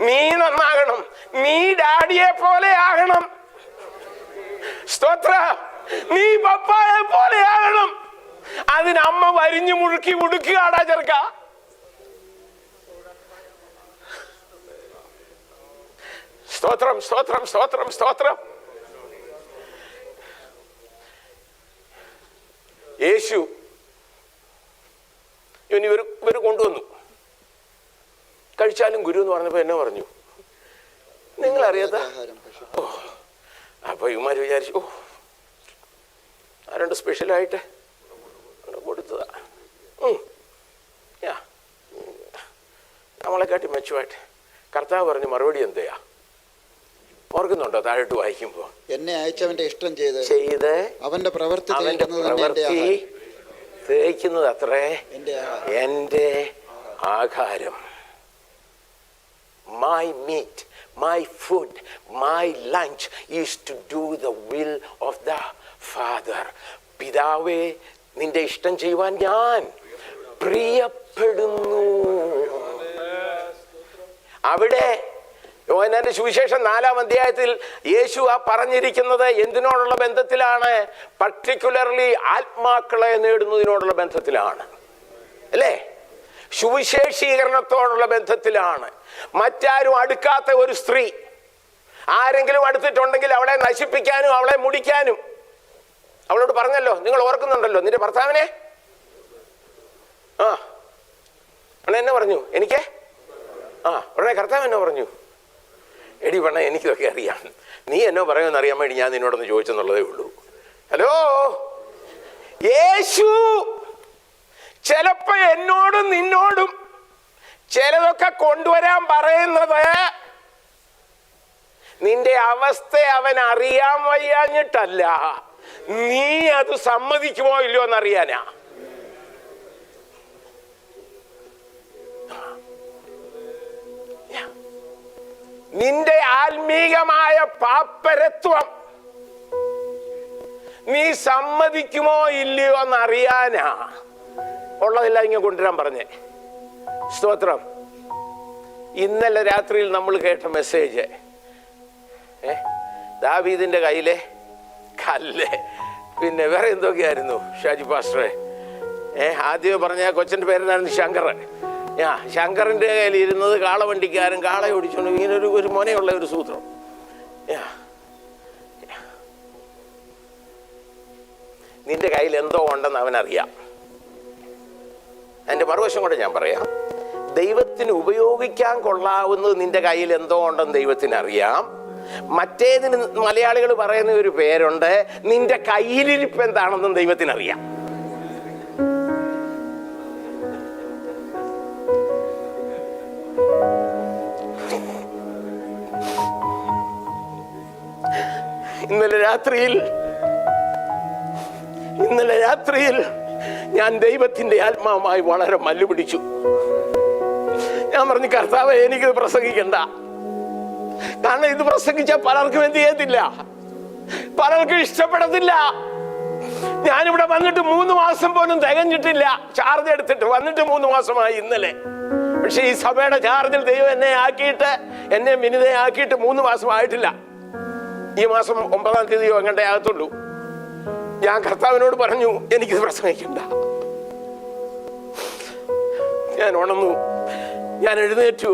നീ നന്നാകണം, നീ ഡാഡിയെ പോലെ ആകണം. സ്തോത്ര. നീ പപ്പായെ പോലെ ആകണം. അതിനമ്മ വരിഞ്ഞു മുഴുക്കി ഉടുക്കുകയാടാ ചെറുക്ക. സ്തോത്രം, സ്തോത്രം, സ്തോത്രം, സ്തോത്രം. യേശു ഇവർ കൊണ്ടുവന്നു. കഴിച്ചാലും ഗുരു എന്ന് പറഞ്ഞപ്പോൾ എന്നെ പറഞ്ഞു, നിങ്ങളറിയാത്ത. അപ്പൊ ഇവന്മാർ വിചാരിച്ചു, ആരണ്ട് സ്പെഷ്യലായിട്ട് കൊടുത്തതാ. നമ്മളെക്കാട്ടി മെച്ചമായിട്ട് കർത്താവ് പറഞ്ഞ മറുപടി എന്തെയാ ഓർക്കുന്നുണ്ടോ? താഴോട്ട് വായിക്കുമ്പോ, എന്നെ അയച്ചവന്റെ ഇഷ്ടം ചെയ്ത് അവന്റെ പ്രവൃത്തി തേക്കുന്നത് അത്രേ എൻ്റെ ആഹാരം. My meat, my food, my lunch is to do the will of the Father. പിതാവേ, നിന്റെ ഇഷ്ടം ചെയ്യുവാൻ ഞാൻ പ്രിയപ്പെടുന്നു. അവിടെ യോഹന്നാന്റെ സുവിശേഷം 4-ാം അധ്യായത്തിൽ യേശു പറഞ്ഞിരിക്കുന്നത് എന്തിനോടുള്ള ബന്ധത്തിലാണ്? പർട്ടിക്കുലർലി ആത്മാക്കളെ നേടുന്നതിനോടുള്ള ബന്ധത്തിലാണ്, അല്ലേ? സുവിശേഷീകരണത്തോടുള്ള ബന്ധത്തിലാണ്. മറ്റാരും അടുക്കാത്ത ഒരു സ്ത്രീ ആരെങ്കിലും അടുത്തിട്ടുണ്ടെങ്കിൽ അവളെ നശിപ്പിക്കാനും അവളെ മുടിക്കാനും അവളോട് പറഞ്ഞല്ലോ. നിങ്ങൾ ഓർക്കുന്നുണ്ടല്ലോ നിന്റെ ഭർത്താവിനെ? എന്നെ പറഞ്ഞു എനിക്ക്. ഉടനെ കർത്താവ് എന്നോ പറഞ്ഞു, എടി പെണ്ണ എനിക്കിതൊക്കെ അറിയാം, നീ എന്നോ പറയുമെന്ന് അറിയാൻ വേണ്ടി ഞാൻ നിന്നോടൊന്ന് ചോദിച്ചെന്നുള്ളതേ ഉള്ളൂ. ഹലോ, യേശു ചിലപ്പോ എന്നോടും നിന്നോടും ചിലതൊക്കെ കൊണ്ടുവരാൻ പറയുന്നത് നിന്റെ അവസ്ഥ അവൻ അറിയാൻ വയ്യാഞ്ഞിട്ടല്ല, നീ അത് സമ്മതിക്കുമോ ഇല്ലയോ എന്നറിയാനാ. നിന്റെ ആത്മീകമായ പാപ്പരത്വം നീ സമ്മതിക്കുമോ ഇല്ലയോ എന്നറിയാനാ. ഉള്ളതില്ല ഇങ്ങനെ കൊണ്ടുവരാൻ പറഞ്ഞേ. സ്തോത്രം. ഇന്നലെ രാത്രിയിൽ നമ്മൾ കേട്ട മെസ്സേജ്, ദാവീദിന്റെ കയ്യിലെ കല്ല്, പിന്നെ വേറെ എന്തൊക്കെയായിരുന്നു ഷാജി പാസ്റ്ററെ? ആദ്യം പറഞ്ഞ കൊച്ചൻ്റെ പേരെന്നായിരുന്നു ശങ്കർ. ശങ്കറിന്റെ കയ്യിൽ ഇരുന്നത് കാളവണ്ടിക്കാരൻ കാള ഓടിച്ചോണ്ട് ഇങ്ങനെ ഒരു മോനെയുള്ള ഒരു സൂത്രം. നിന്റെ കയ്യിൽ എന്തോ ഉണ്ടെന്ന് അവനറിയാം. എൻ്റെ മറുവശം കൊണ്ട് ഞാൻ പറയാം, ദൈവത്തിന് ഉപയോഗിക്കാൻ കൊള്ളാവുന്നത് നിന്റെ കയ്യിൽ എന്തോ ഉണ്ടെന്ന് ദൈവത്തിന് അറിയാം. മറ്റേതിന് മലയാളികൾ പറയുന്ന ഒരു പേരുണ്ട്, നിന്റെ കയ്യിലിരിപ്പ് എന്താണെന്നും ദൈവത്തിനറിയാം. രാത്രിയിൽ ഞാൻ ദൈവത്തിന്റെ ആത്മാവുമായി വളരെ മല്ലുപിടിച്ചു. ഞാൻ പറഞ്ഞു, കർത്താവേ, എനിക്കിത് പ്രസംഗിക്കണ്ട. കാരണം ഇത് പ്രസംഗിച്ചാൽ പലർക്കും എന്ത് ചെയ്യത്തില്ല, പലർക്കും ഇഷ്ടപ്പെടത്തില്ല. ഞാനിവിടെ വന്നിട്ട് 3 മാസം പോലും തികഞ്ഞിട്ടില്ല. ചാർജ് എടുത്തിട്ട് വന്നിട്ട് 3 മാസമായി ഇന്നലെ. പക്ഷെ ഈ സഭയുടെ ചാർജിൽ ദൈവം എന്നെ വിനിതയാക്കിയിട്ട് 3 മാസമായിട്ടില്ല. ഈ മാസം 9-ാം തീയതിയോ എങ്ങണ്ടേ ആകത്തുള്ളൂ. ഞാൻ കർത്താവിനോട് പറഞ്ഞു, എനിക്കിത് പ്രസംഗിക്കണ്ട. ഞാൻ ഉണർന്നു, ഞാൻ എഴുന്നേറ്റു.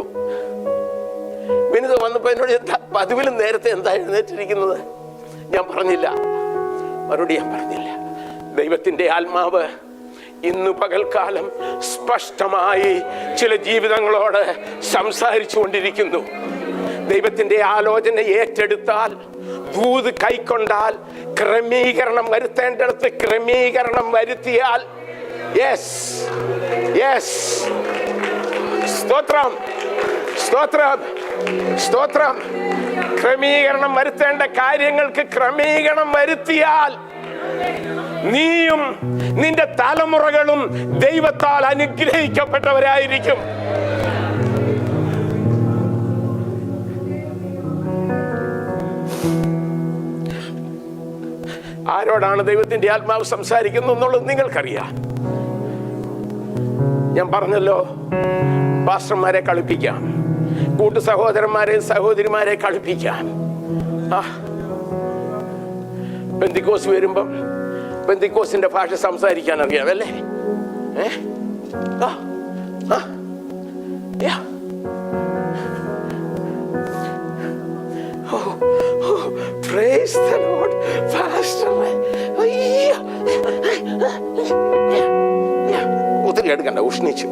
വിനിത വന്നപ്പോ എന്നോട്, പതിവിലും നേരത്തെ എന്താ എഴുന്നേറ്റിരിക്കുന്നത്? ഞാൻ പറഞ്ഞില്ല, മറുപടി ഞാൻ പറഞ്ഞില്ല. ദൈവത്തിന്റെ ആത്മാവ് ഇന്ന് പകൽക്കാലം സ്പഷ്ടമായി ചില ജീവിതങ്ങളോട് സംസാരിച്ചു കൊണ്ടിരിക്കുന്നു. ദൈവത്തിന്റെ ആലോചന ഏറ്റെടുത്താൽ, ദൂത് കൈക്കൊണ്ടാൽ, ക്രമീകരണം വരുത്തേണ്ടടുത്ത് ക്രമീകരണം വരുത്തിയാൽ, യെസ് യെസ്, സ്തോത്രം സ്തോത്രം സ്തോത്രം, ക്രമീകരണം വരുത്തേണ്ട കാര്യങ്ങൾക്ക് ക്രമീകരണം വരുത്തിയാൽ നീയും നിന്റെ തലമുറകളും ദൈവത്താൽ അനുഗ്രഹിക്കപ്പെട്ടവരായിരിക്കും. ആരോടാണ് ദൈവത്തിന്റെ ആത്മാവ് സംസാരിക്കുന്നു എന്നുള്ളത് നിങ്ങൾക്കറിയാം. ഞാൻ പറഞ്ഞല്ലോ, പാസ്റ്റർമാരെ കളിപ്പിക്കാം, കൂട്ടു സഹോദരന്മാരെ സഹോദരിമാരെ കളിപ്പിക്കാം. പെന്തിക്കോസ് വരുമ്പം പെന്തിക്കോസിന്റെ ഭാഷ സംസാരിക്കാൻ അറിയാമല്ലേ? Praise the Lord, Pastor. ഒത്തിരി എടുക്കണ്ട, ഉഷ്ണിച്ചു.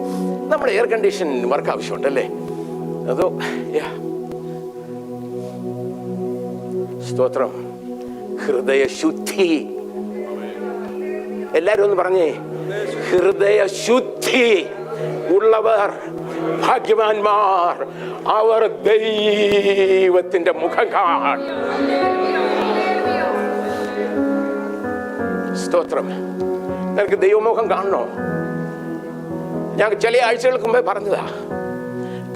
നമ്മുടെ എയർ കണ്ടീഷൻ വർക്ക് ആവശ്യമുണ്ടല്ലേ? അതോ സ്തോത്രം. ഹൃദയശുദ്ധി, എല്ലാരും ഒന്ന് പറഞ്ഞേ, ഹൃദയശുദ്ധി ഉള്ളവർ ഭാഗ്യവാന്മാർ, അവർ ദൈവത്തിന്റെ മുഖം കാണും. സ്തോത്രം. നിനക്ക് ദൈവമുഖം കാണണോ? ഞാൻ ചില ആഴ്ചകൾക്ക് മുമ്പേ പറഞ്ഞതാ,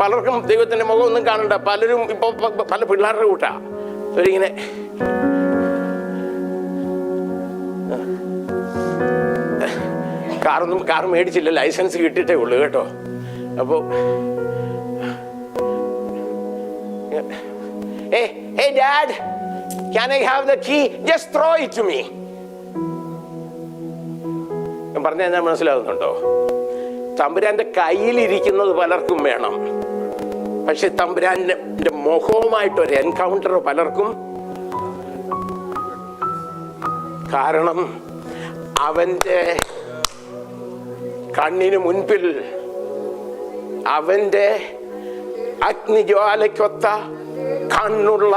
പലർക്കും ദൈവത്തിന്റെ മുഖം ഒന്നും കാണണ്ട. പലരും ഇപ്പൊ പല പിള്ളേരുടെ കൂട്ടാ ഇങ്ങനെ കാർ മേടിച്ചില്ല, ലൈസൻസ് കിട്ടിയിട്ടേ ഉള്ളു കേട്ടോ. അപ്പോ hey dad, can I have the key? Just throw it to me. ഞാൻ പറഞ്ഞ ഞാൻ മനസ്സിലാകുന്നുണ്ടോ? തമ്പുരാന്റെ കയ്യിലിരിക്കുന്നത് പലർക്കും വേണം, പക്ഷെ തമ്പുരാന്റെ മുഖവുമായിട്ടൊരു എൻകൗണ്ടർ പലർക്കും. കാരണം അവന്റെ കണ്ണിന് മുൻപിൽ അവന്റെ അഗ്നിജ്വാലയ്ക്കൊത്ത കണ്ണുള്ള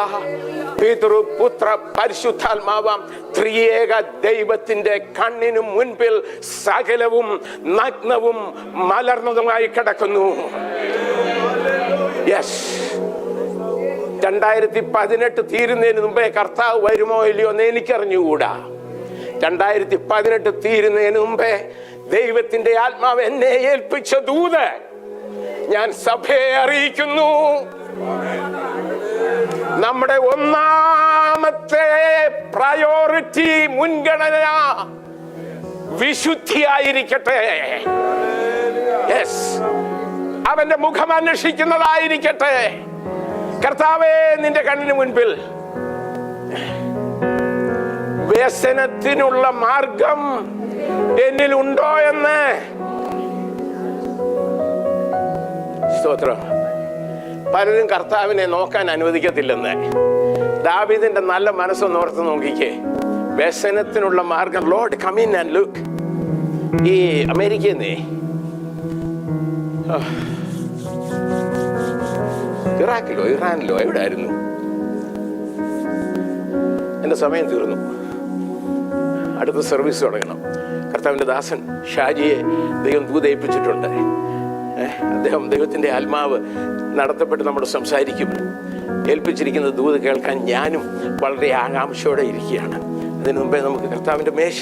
പിതൃപുത്ര പരിശുദ്ധാത്മാവാം ത്രിയേക ദൈവത്തിന്റെ കണ്ണിനു മുൻപിൽ സകലവും നഗ്നവും മലർന്നതുമായി കിടക്കുന്നു. യെസ്, 2018 തീരുന്നതിന് മുമ്പേ കർത്താവ് വരുമോ ഇല്ലയോ എന്ന് എനിക്കറിഞ്ഞുകൂടാ. 2018 തീരുന്നതിന് മുമ്പേ ദൈവത്തിന്റെ ആത്മാവ് എന്നെ ഏൽപ്പിച്ച ദൂത് ഞാൻ സഭയെ അറിയിക്കുന്നു. നമ്മുടെ ഒന്നാമത്തെ പ്രയോറിറ്റി, മുൻഗണന വിശുദ്ധിയായിരിക്കട്ടെ. യെസ്, അവന്റെ മുഖം അന്വേഷിക്കുന്നതായിരിക്കട്ടെ. കർത്താവേ, നിന്റെ കണ്ണിന് മുൻപിൽ വ്യസനത്തിനുള്ള മാർഗം എന്നിലുണ്ടോ എന്ന്. സ്തോത്രം. പലരും കർത്താവിനെ നോക്കാൻ അനുവദിക്കത്തില്ലെന്ന്. ദാവീദിന്റെ നല്ല മനസ്സൊന്ന് ഓർത്ത് നോക്കിക്കേ. വ്യസനത്തിനുള്ള മാർഗം, Lord come in and look. ഈ അമേരിക്കയിൽ നിന്ന് ഇറാനിലോ എവിടെ ആയിരുന്നു? എന്റെ സമയം തീർന്നു. അടുത്ത സർവീസ് തുടങ്ങണം. കർത്താവിന്റെ ദാസൻ ഷാജിയെ ദൈവം ദൂതയിപ്പിച്ചിട്ടുണ്ട്. അദ്ദേഹം ദൈവത്തിന്റെ ആത്മാവ് നടത്തപ്പെട്ട് നമ്മൾ സംസാരിക്കും. ഏൽപ്പിച്ചിരിക്കുന്ന ദൂത് കേൾക്കാൻ ഞാനും വളരെ ആകാംക്ഷയോടെ ഇരിക്കുകയാണ്. അതിനു മുമ്പേ നമുക്ക് കർത്താവിൻ്റെ മേശ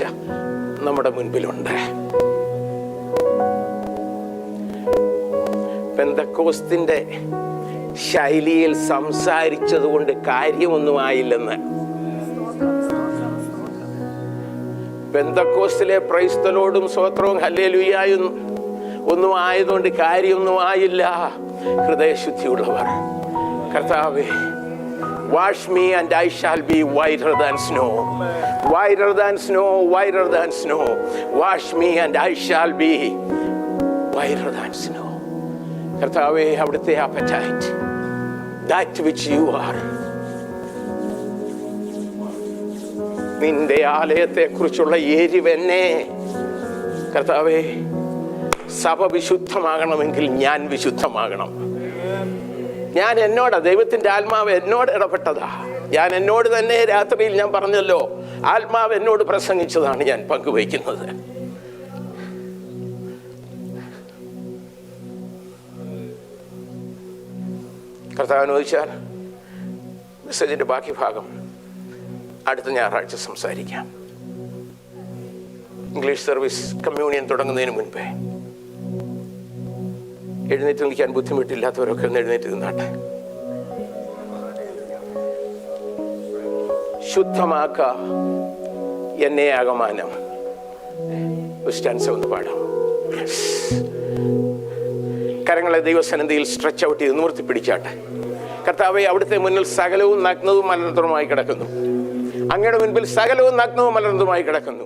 നമ്മുടെ മുൻപിലുണ്ട്. പെന്തക്കോസ്തിൻ്റെ ശൈലിയിൽ സംസാരിച്ചത് കൊണ്ട് കാര്യമൊന്നും ആയില്ലെന്ന്. പെന്തക്കോസ്തിലെ പ്രൈസ്തലോടും സ്വത്രവും ഹല്ലേലൂയായും ഒന്നും ആയതുകൊണ്ട് കാര്യമൊന്നും ആയില്ല. ഹൃദയശുദ്ധിയുള്ളവർ, കർത്താവേ, wash me and I shall be whiter than snow, whiter than snow, whiter than snow. Wash me and I shall be whiter than snow. കർത്താവേ, അവിടുത്തെ appetite, that which you are. നിന്റെ ആലയത്തെ കുറിച്ചുള്ള എരിവെന്നെ കർത്താവേ, സഭ വിശുദ്ധമാകണമെങ്കിൽ ഞാൻ വിശുദ്ധമാകണം. ഞാൻ എന്നോടാ, ദൈവത്തിന്റെ ആത്മാവ് എന്നോട് ഇടപെട്ടതാ. ഞാൻ എന്നോട് തന്നെ രാത്രിയിൽ ഞാൻ പറഞ്ഞല്ലോ, ആത്മാവ് എന്നോട് പ്രസംഗിച്ചതാണ് ഞാൻ പങ്കുവയ്ക്കുന്നത്. കർത്താവ് അനുവദിച്ചാൽ മെസ്സേജിന്റെ ബാക്കി ഭാഗം അടുത്ത ഞായറാഴ്ച സംസാരിക്കാം. ഇംഗ്ലീഷ് സർവീസ് കമ്മ്യൂണിയൻ തുടങ്ങുന്നതിന് മുൻപേ എഴുന്നേറ്റ് നിൽക്കാൻ ബുദ്ധിമുട്ടില്ലാത്തവരൊക്കെ ഒന്ന് എഴുന്നേറ്റ് നിന്നാട്ടെ. ശുദ്ധമാക്ക എന്നെ ആകമാനം. സ്റ്റാൻസ് ഒന്ന് പാടാം. കരങ്ങളെ ദൈവസന്നിധിയിൽ സ്ട്രെച്ച് ഔട്ട് ചെയ്ത് നിവർത്തി പിടിച്ചാട്ടെ. കർത്താവേ, അവിടുത്തെ മുന്നിൽ സകലവും നഗ്നവും മലർന്നതുമായി കിടക്കുന്നു. അങ്ങയുടെ മുൻപിൽ സകലവും നഗ്നവും മലർന്നതുമായി കിടക്കുന്നു.